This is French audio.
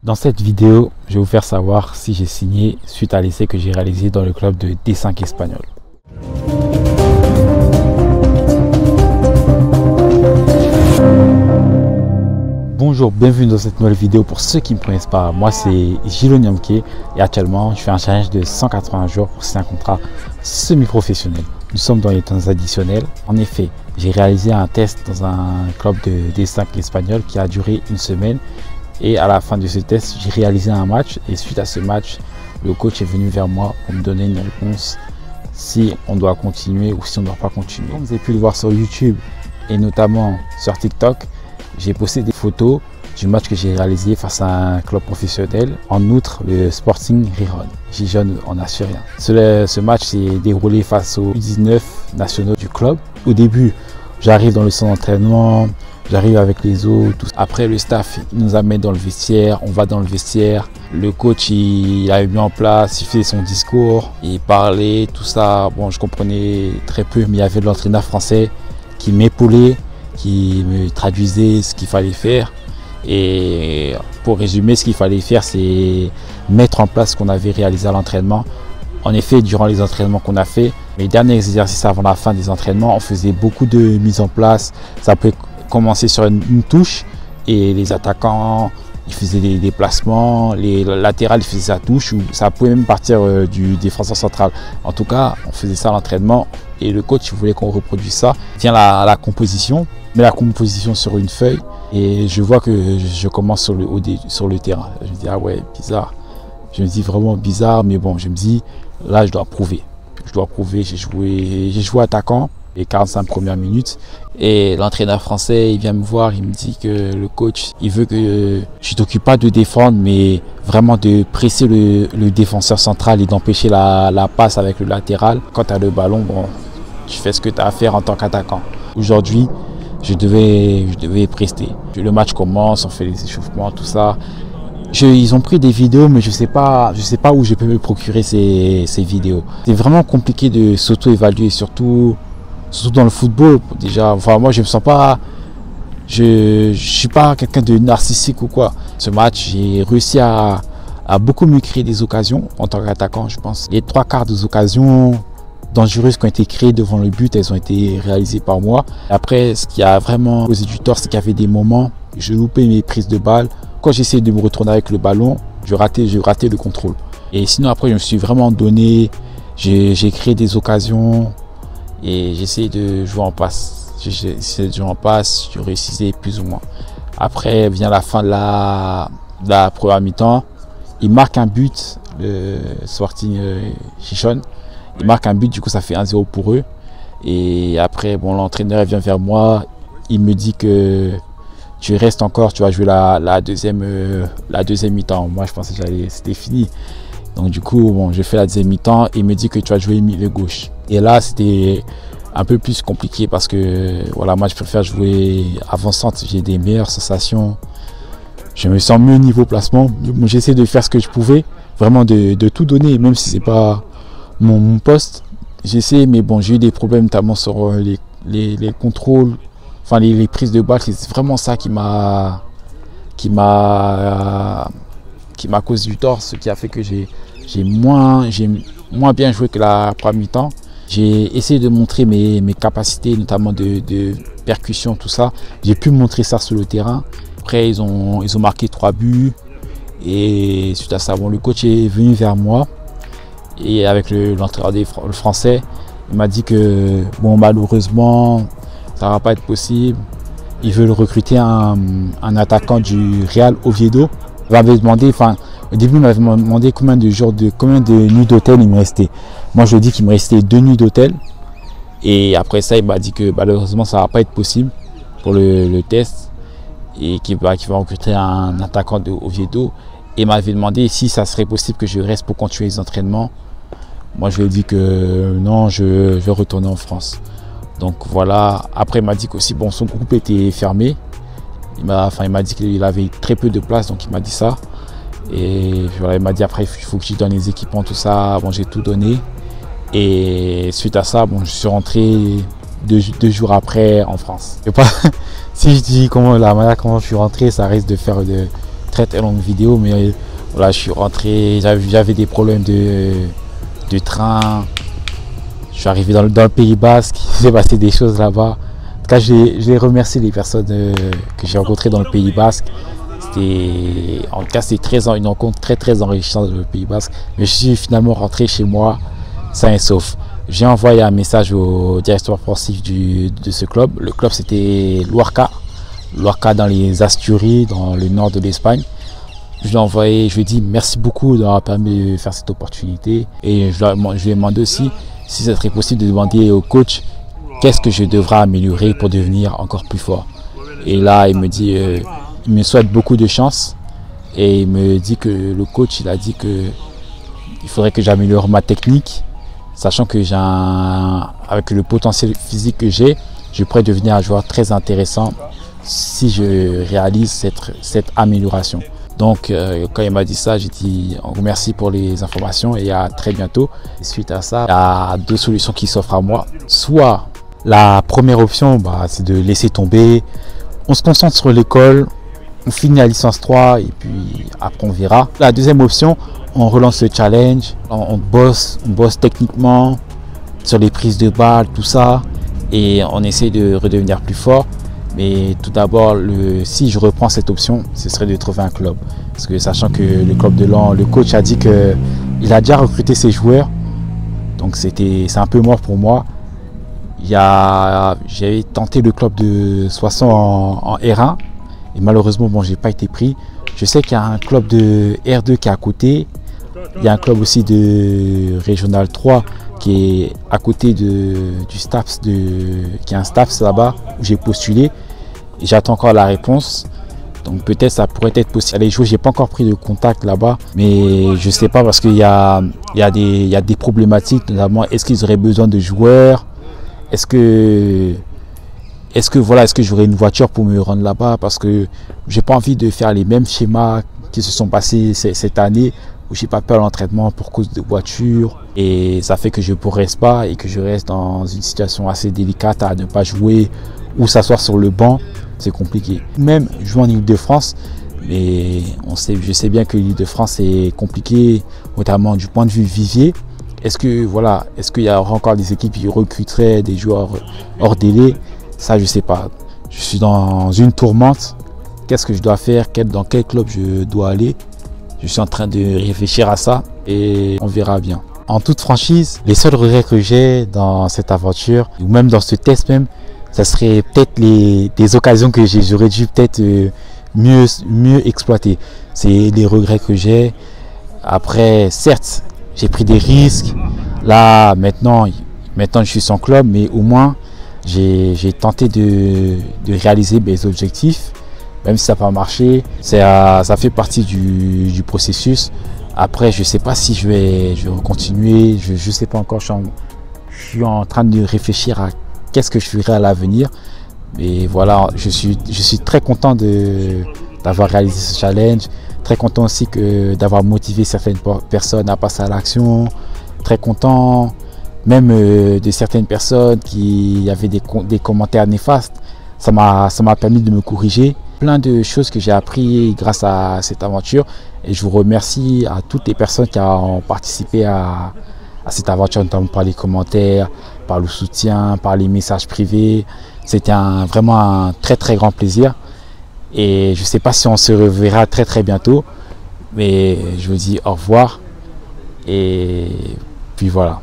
Dans cette vidéo, je vais vous faire savoir si j'ai signé suite à l'essai que j'ai réalisé dans le club de D5 espagnol. Bonjour, bienvenue dans cette nouvelle vidéo. Pour ceux qui ne me connaissent pas, moi c'est Gilo Nyamke et actuellement je fais un challenge de 180 jours pour signer un contrat semi-professionnel. Nous sommes dans les temps additionnels. En effet, j'ai réalisé un test dans un club de D5 espagnol qui a duré une semaine. Et à la fin de ce test, j'ai réalisé un match et suite à ce match, le coach est venu vers moi pour me donner une réponse si on doit continuer ou si on ne doit pas continuer. Comme vous avez pu le voir sur YouTube et notamment sur TikTok, j'ai posté des photos du match que j'ai réalisé face à un club professionnel. En outre, le Sporting Gijón. Gijón en Asturias. Ce match s'est déroulé face aux 19 nationaux du club. Au début, j'arrive dans le centre d'entraînement. J'arrive avec les autres. Après, le staff il nous amène dans le vestiaire. On va dans le vestiaire. Le coach, il avait mis en place, il faisait son discours. Il parlait, tout ça. Bon, je comprenais très peu, mais il y avait l'entraîneur français qui m'épaulait, qui me traduisait ce qu'il fallait faire. Et pour résumer, ce qu'il fallait faire, c'est mettre en place ce qu'on avait réalisé à l'entraînement. En effet, durant les entraînements qu'on a fait, les derniers exercices avant la fin des entraînements, on faisait beaucoup de mise en place. Ça peut commencer sur une touche et les attaquants ils faisaient des déplacements, les latérales ils faisaient sa touche ou ça pouvait même partir du défenseur central. En tout cas, on faisait ça à l'entraînement et le coach voulait qu'on reproduise ça. Tiens la composition, met la composition sur une feuille et je vois que je commence sur le terrain. Je me dis ah ouais bizarre, je me dis vraiment bizarre, mais bon je me dis là je dois prouver, j'ai joué attaquant. Les 45 premières minutes et l'entraîneur français il vient me voir, il me dit que le coach il veut que je t'occupe pas de défendre mais vraiment de presser le défenseur central et d'empêcher la passe avec le latéral. Quand tu as le ballon, bon, tu fais ce que tu as à faire en tant qu'attaquant. Aujourd'hui je devais prester. Le match commence, on fait les échauffements, tout ça. Ils ont pris des vidéos mais je sais pas où je peux me procurer ces vidéos. C'est vraiment compliqué de s'auto-évaluer, surtout dans le football. Déjà, enfin moi je me sens pas, je suis pas quelqu'un de narcissique ou quoi. Ce match, j'ai réussi à beaucoup me créer des occasions en tant qu'attaquant, je pense. Les 3/4 des occasions dangereuses qui ont été créées devant le but, elles ont été réalisées par moi. Après, ce qui a vraiment causé du tort, c'est qu'il y avait des moments, je loupais mes prises de balle. Quand j'essayais de me retourner avec le ballon, je ratais le contrôle. Et sinon après, je me suis vraiment donné, j'ai créé des occasions. Et j'essayais de jouer en passe. Je réussissais plus ou moins. Après vient la fin de la première mi-temps. Il marque un but, le Sporting Gijón. Il marque un but, du coup ça fait 1-0 pour eux. Et après, bon, l'entraîneur vient vers moi. Il me dit que tu restes encore, tu vas jouer la deuxième mi-temps. Moi je pensais que c'était fini. Donc du coup, bon, je fais la deuxième mi-temps et il me dit que tu vas jouer milieu gauche. Et là, c'était un peu plus compliqué parce que voilà, moi je préfère jouer avant-centre, j'ai des meilleures sensations. Je me sens mieux niveau placement. J'essaie de faire ce que je pouvais, vraiment de tout donner, même si c'est pas mon poste. J'essaie, mais bon, j'ai eu des problèmes notamment sur les contrôles, enfin les prises de balle. C'est vraiment ça qui m'a causé du tort, ce qui a fait que j'ai moins bien joué que la première mi-temps. J'ai essayé de montrer mes capacités, notamment de percussion, tout ça. J'ai pu montrer ça sur le terrain. Après, ils ont marqué 3 buts. Et suite à ça, bon, le coach est venu vers moi. Et avec l'entraîneur français, il m'a dit que bon, malheureusement, ça ne va pas être possible. Ils veulent recruter un attaquant du Real Oviedo. Il m'avait demandé, au début, il m'avait demandé combien de nuits d'hôtel il me restait. Moi, je lui ai dit qu'il me restait 2 nuits d'hôtel. Et après ça, il m'a dit que malheureusement, ça ne va pas être possible pour le test. Et qu'il va recruter un attaquant de Oviedo. Et il m'avait demandé si ça serait possible que je reste pour continuer les entraînements. Moi, je lui ai dit que non, je vais retourner en France. Donc voilà. Après, il m'a dit qu'aussi, bon, son groupe était fermé. Il m'a dit qu'il avait très peu de place, donc il m'a dit ça. Et voilà, il m'a dit après il faut que je donne les équipements, tout ça. Bon, j'ai tout donné. Et suite à ça, bon, je suis rentré deux jours après en France. Si je dis la manière comment je suis rentré, ça risque de faire très longue vidéo, mais voilà, je suis rentré, j'avais des problèmes de train. Je suis arrivé dans le Pays Basque, il s'est passé des choses là-bas. En tout cas, je les remercie les personnes que j'ai rencontrées dans le Pays Basque. En tout cas, c'était une rencontre très enrichissante dans le Pays Basque. Mais je suis finalement rentré chez moi sain et sauf. J'ai envoyé un message au directeur sportif de ce club. Le club, c'était Luarca dans les Asturies, dans le nord de l'Espagne. Je lui ai envoyé, je lui ai dit merci beaucoup d'avoir permis de faire cette opportunité. Et je lui ai demandé aussi si ce serait possible de demander au coach qu'est-ce que je devrais améliorer pour devenir encore plus fort. Et là, il me dit, il me souhaite beaucoup de chance. Et il me dit que le coach, il a dit que il faudrait que j'améliore ma technique, sachant que avec le potentiel physique que j'ai, je pourrais devenir un joueur très intéressant si je réalise cette amélioration. Donc quand il m'a dit ça, j'ai dit merci pour les informations et à très bientôt. Et suite à ça, il y a deux solutions qui s'offrent à moi. Soit la première option, c'est de laisser tomber, on se concentre sur l'école, on finit la licence 3 et puis après on verra. La deuxième option, on relance le challenge, on bosse techniquement sur les prises de balles, tout ça, et on essaie de redevenir plus fort. Mais tout d'abord, si je reprends cette option, ce serait de trouver un club. Parce que sachant que le club de Lens, le coach a dit qu'il a déjà recruté ses joueurs. Donc c'est un peu mort pour moi. J'avais tenté le club de Soissons en R1. Et malheureusement, j'ai pas été pris. Je sais qu'il y a un club de R2 qui est à côté. Il y a un club aussi de Régional 3 qui est à côté du STAPS, qui est un STAPS là-bas où j'ai postulé. Et j'attends encore la réponse. Donc peut-être ça pourrait être possible. Les joueurs, j'ai pas encore pris de contact là-bas, mais je sais pas parce qu'il y a des problématiques, notamment est-ce qu'ils auraient besoin de joueurs, est-ce que j'aurais une voiture pour me rendre là-bas, parce que j'ai pas envie de faire les mêmes schémas qui se sont passés cette année où j'ai pas peur à l'entraînement pour cause de voiture, et ça fait que je progresse pas et que je reste dans une situation assez délicate à ne pas jouer ou s'asseoir sur le banc. C'est compliqué. Même jouer en Ile-de-France, mais je sais bien que l'Ile-de-France est compliqué, notamment du point de vue vivier. Est-ce qu'il y aura encore des équipes qui recruteraient des joueurs hors délai? Ça, je sais pas. Je suis dans une tourmente. Qu'est-ce que je dois faire? Dans quel club je dois aller? Je suis en train de réfléchir à ça et on verra bien. En toute franchise, les seuls regrets que j'ai dans cette aventure, ou même dans ce test même, ça serait peut-être des occasions que j'aurais dû peut-être mieux exploiter. C'est les regrets que j'ai. Après, certes, j'ai pris des risques. Là, maintenant, je suis sans club, mais au moins, j'ai tenté de réaliser mes objectifs, même si ça n'a pas marché. Ça fait partie du processus. Après, je ne sais pas si je vais continuer. Je ne sais pas encore. Je suis en train de réfléchir à qu'est-ce que je ferai à l'avenir. Mais voilà, je suis très content d'avoir réalisé ce challenge. Très content aussi d'avoir motivé certaines personnes à passer à l'action. Très content même de certaines personnes qui avaient des commentaires néfastes. Ça m'a permis de me corriger. Plein de choses que j'ai appris grâce à cette aventure. Et je vous remercie à toutes les personnes qui ont participé à cette aventure, notamment par les commentaires, par le soutien, par les messages privés. C'était vraiment un très grand plaisir. Et je ne sais pas si on se reverra très bientôt. Mais je vous dis au revoir. Et puis voilà.